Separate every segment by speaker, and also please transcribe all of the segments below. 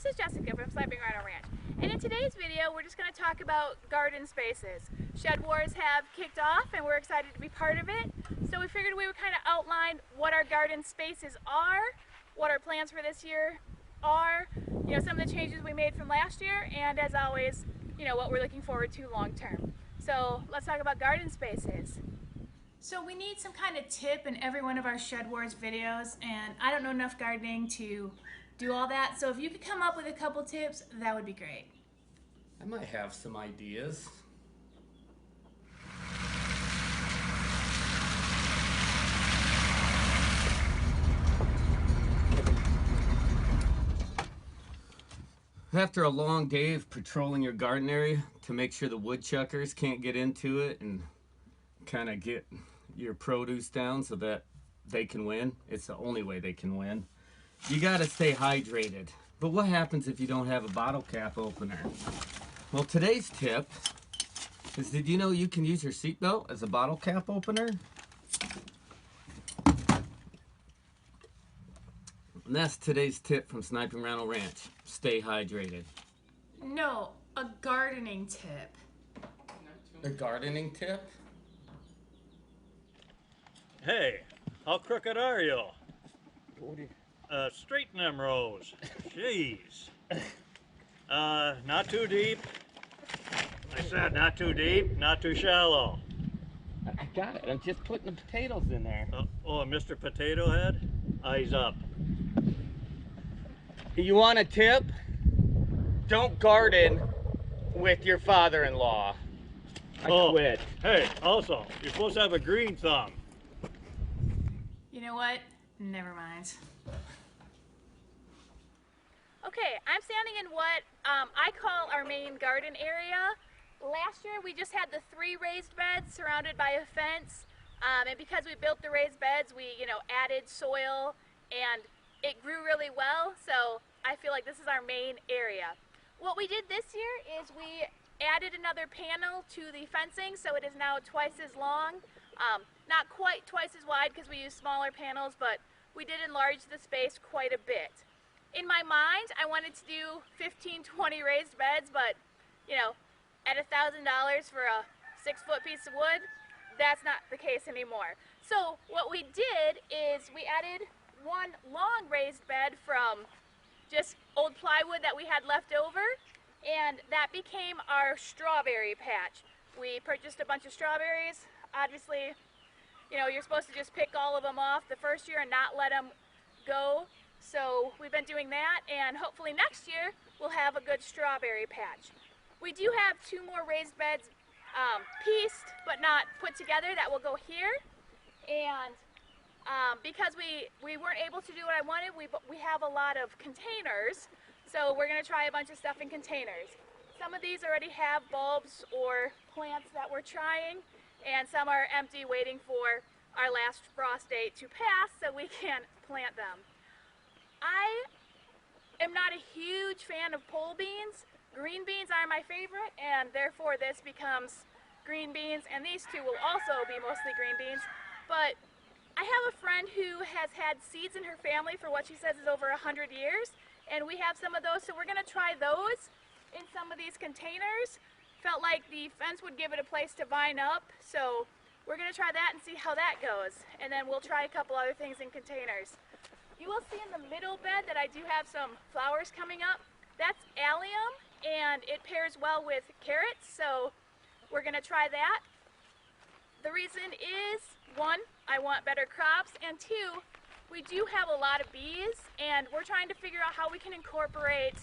Speaker 1: this is Jessica from Sniping Rhino Ranch, and in today's video we're just going to talk about garden spaces. Shed Wars have kicked off and we're excited to be part of it, so we figured we would kind of outline what our garden spaces are, what our plans for this year are, you know, some of the changes we made from last year, and as always, you know, what we're looking forward to long term. So let's talk about garden spaces. So we need some kind of tip in every one of our Shed Wars videos, and I don't know enough gardening to do all that, so if you could come up with a couple tips, that would be great.
Speaker 2: I might have some ideas. After a long day of patrolling your garden area to make sure the woodchuckers can't get into it and kind of get your produce down so that they can win, it's the only way they can win. You gotta stay hydrated. But what happens if you don't have a bottle cap opener? Well, today's tip is, did you know you can use your seatbelt as a bottle cap opener? And that's today's tip from Sniping Rhino Ranch. Stay hydrated.
Speaker 1: No, a gardening tip.
Speaker 2: A gardening tip?
Speaker 3: Hey, how crooked are you? Straighten them rows. Jeez. Not too deep. I said not too deep, not too shallow.
Speaker 2: I got it. I'm just putting the potatoes in there.
Speaker 3: Oh, Mr. Potato Head? Eyes up.
Speaker 4: You want a tip? Don't garden with your father-in-law. I quit.
Speaker 3: Hey, also, you're supposed to have a green thumb.
Speaker 1: You know what? Never mind. Okay, I'm standing in what I call our main garden area. Last year we just had the 3 raised beds surrounded by a fence, and because we built the raised beds, we added soil and it grew really well, so I feel like this is our main area. What we did this year is we added another panel to the fencing, so it is now twice as long. Not quite twice as wide because we use smaller panels, but we did enlarge the space quite a bit. In my mind, I wanted to do 15, 20 raised beds, but at $1,000 for a 6-foot piece of wood, that's not the case anymore. So what we did is we added one long raised bed from just old plywood that we had left over, and that became our strawberry patch. We purchased a bunch of strawberries. Obviously, you're supposed to just pick all of them off the first year and not let them go. So we've been doing that, and hopefully next year we'll have a good strawberry patch. We do have 2 more raised beds pieced but not put together that will go here, and because we weren't able to do what I wanted, we have a lot of containers, so we're going to try a bunch of stuff in containers. Some of these already have bulbs or plants that we're trying, and some are empty waiting for our last frost date to pass so we can plant them. I am not a huge fan of pole beans. Green beans are my favorite, and therefore this becomes green beans, and these 2 will also be mostly green beans. But I have a friend who has had seeds in her family for what she says is over 100 years, and we have some of those, so we're going to try those in some of these containers. Felt like the fence would give it a place to vine up, so we're going to try that and see how that goes, and then we'll try a couple other things in containers. You will see in the middle bed that I do have some flowers coming up. That's allium, and it pairs well with carrots, so we're going to try that. The reason is, 1, I want better crops, and 2, we do have a lot of bees, and we're trying to figure out how we can incorporate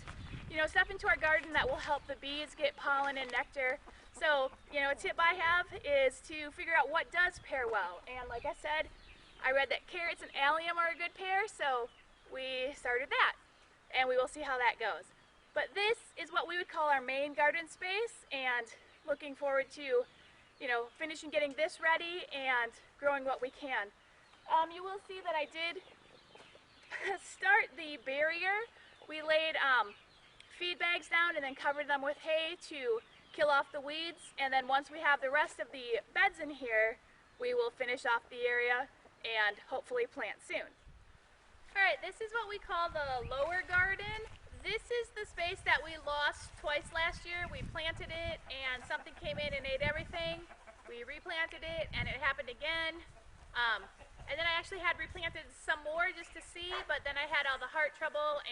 Speaker 1: stuff into our garden that will help the bees get pollen and nectar. So, a tip I have is to figure out what does pair well, and like I said, I read that carrots and allium are a good pair, so we started that, and we will see how that goes. But this is what we would call our main garden space, and looking forward to, finishing getting this ready and growing what we can. You will see that I did start the barrier. We laid feed bags down and then covered them with hay to kill off the weeds, and then once we have the rest of the beds in here, we will finish off the area and hopefully plant soon. Alright, this is what we call the lower garden. This is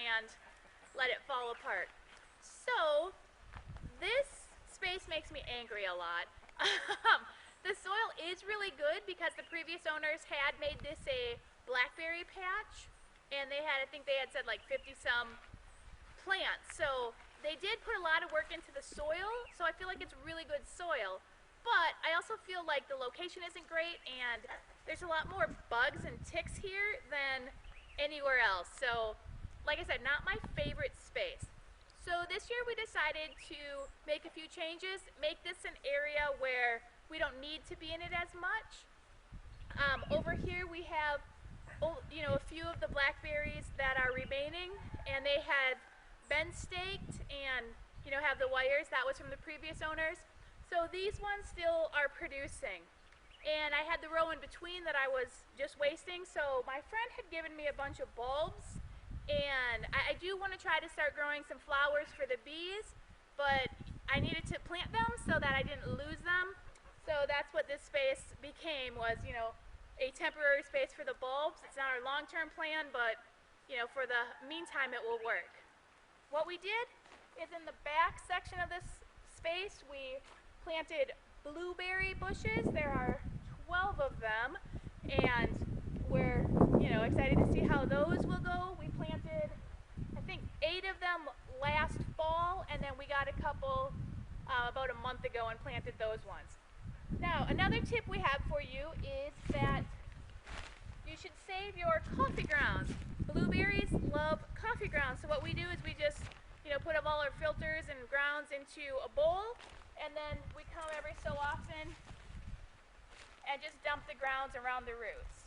Speaker 1: and let it fall apart. So this space makes me angry a lot. The soil is really good because the previous owners had made this a blackberry patch, and they had, I think they had said like 50 some plants. So they did put a lot of work into the soil, so I feel like it's really good soil. But I also feel like the location isn't great, and there's a lot more bugs and ticks here than anywhere else. So like I said, not my favorite space. So this year we decided to make a few changes, make this an area where we don't need to be in it as much. Over here we have, a few of the blackberries that are remaining, and they had been staked and, have the wires. That was from the previous owners. So these ones still are producing. And I had the row in between that I was just wasting, so my friend had given me a bunch of bulbs, and I do want to try to start growing some flowers for the bees, but I needed to plant them so that I didn't lose them. So that's what this space became, was, a temporary space for the bulbs. It's not our long-term plan, but, for the meantime it will work. What we did is in the back section of this space, we planted blueberry bushes. There are 12 of them, and we're, excited to see how those will go. We planted, I think, 8 of them last fall, and then we got a couple about a month ago and planted those ones. Now, another tip we have for you is that you should save your coffee grounds. Blueberries love coffee grounds, so what we do is we just, put up all our filters and grounds into a bowl, and then we come every so often and just dump the grounds around the roots.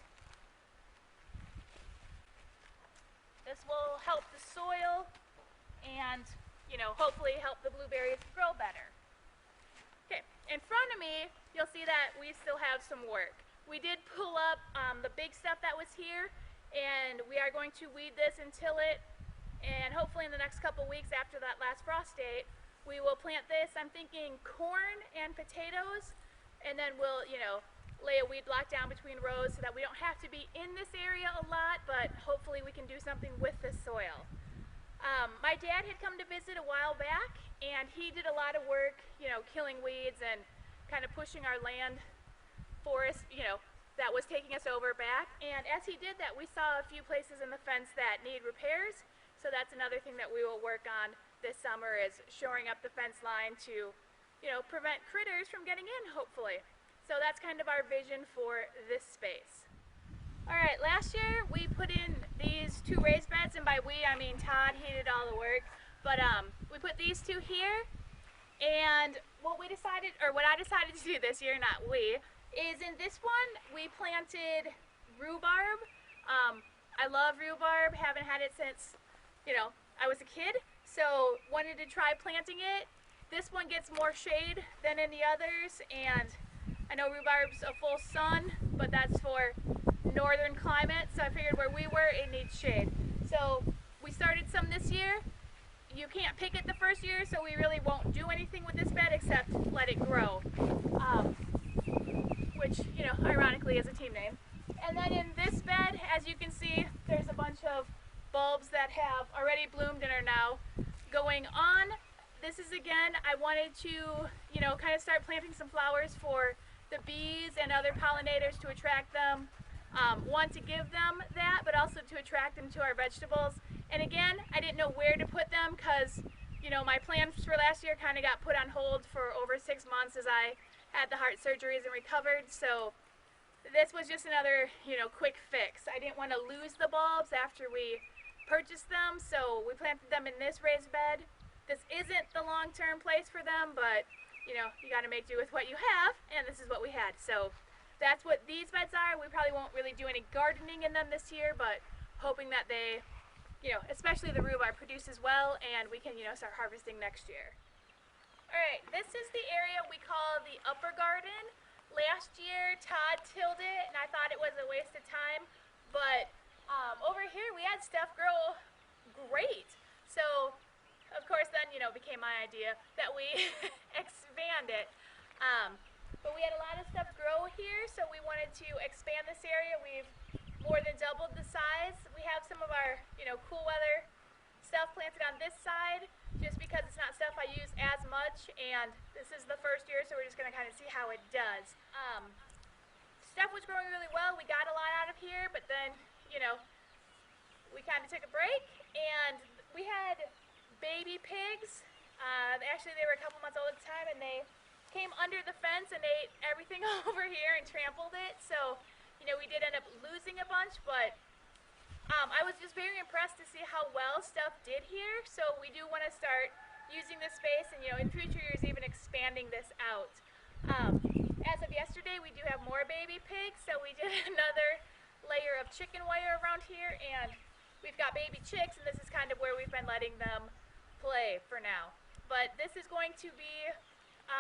Speaker 1: This will help the soil and, hopefully help the blueberries grow better. Okay, in front of me, you'll see that we still have some work. We did pull up the big stuff that was here, and we are going to weed this and till it, and hopefully in the next couple weeks after that last frost date, we will plant this. I'm thinking corn and potatoes, and then we'll, lay a weed block down between rows so that we don't have to be in this area a lot, but hopefully we can do something with the soil. My dad had come to visit a while back, and he did a lot of work, killing weeds and kind of pushing our land forest, that was taking us over back. And as he did that, we saw a few places in the fence that need repairs, so that's another thing that we will work on this summer, is shoring up the fence line to, prevent critters from getting in, hopefully. So that's kind of our vision for this space. All right, last year we put in these 2 raised beds, and by we I mean Todd. He did all the work, but we put these 2 here, and what I decided to do this year, not we, is in this one we planted rhubarb. I love rhubarb, haven't had it since, I was a kid, so wanted to try planting it. This one gets more shade than any others, and I know rhubarb's a full sun, but that's for northern climate, so I figured where we were, it needs shade. So we started some this year. You can't pick it the first year, so we really won't do anything with this bed except let it grow, which, ironically is a team name. And then in this bed, as you can see, there's a bunch of bulbs that have already bloomed and are now going on. This is, again, I wanted to, kind of start planting some flowers for the bees and other pollinators to attract them. One, to give them that, but also to attract them to our vegetables. And again, I didn't know where to put them because, my plans for last year kind of got put on hold for over 6 months as I had the heart surgeries and recovered. So this was just another, quick fix. I didn't want to lose the bulbs after we purchased them, so we planted them in this raised bed. This isn't the long-term place for them, but, you got to make do with what you have, and this is what we had. So that's what these beds are. We probably won't really do any gardening in them this year, but hoping that they, especially the rhubarb, produces well, and we can, start harvesting next year. All right, this is the area we call the upper garden. Last year, Todd tilled it, and I thought it was a waste of time, but over here we had stuff grow great. So, of course, then, became my idea that we expand it. But we had a lot of stuff grow here, so we wanted to expand this area. We've more than doubled the size. We have some of our, cool weather this side just because it's not stuff I use as much, and this is the first year, so we're just going to kind of see how it does. Stuff was growing really well. We got a lot out of here, but then, you know, we kind of took a break, and we had baby pigs. Actually, they were a couple months old at the time, and they came under the fence and ate everything over here and trampled it. So, you know, we did end up losing a bunch, but I was just very impressed to see how well stuff did here. So we do want to start using this space and, you know, in future years even expanding this out. As of yesterday, we do have more baby pigs, so we did another layer of chicken wire around here, and we've got baby chicks, and this is kind of where we've been letting them play for now. But this is going to be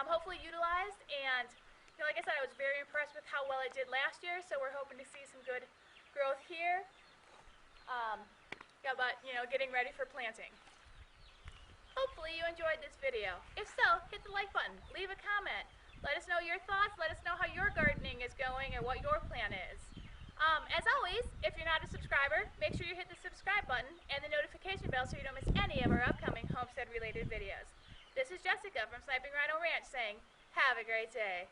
Speaker 1: hopefully utilized, and you know, like I said, I was very impressed with how well it did last year, so we're hoping to see some good growth here. Yeah, but you know, getting ready for planting. Hopefully you enjoyed this video. If so, hit the like button, leave a comment. Let us know your thoughts, let us know how your gardening is going and what your plan is. As always, if you're not a subscriber, make sure you hit the subscribe button and the notification bell so you don't miss any of our upcoming homestead related videos. This is Jessica from Sniping Rhino Ranch saying, have a great day.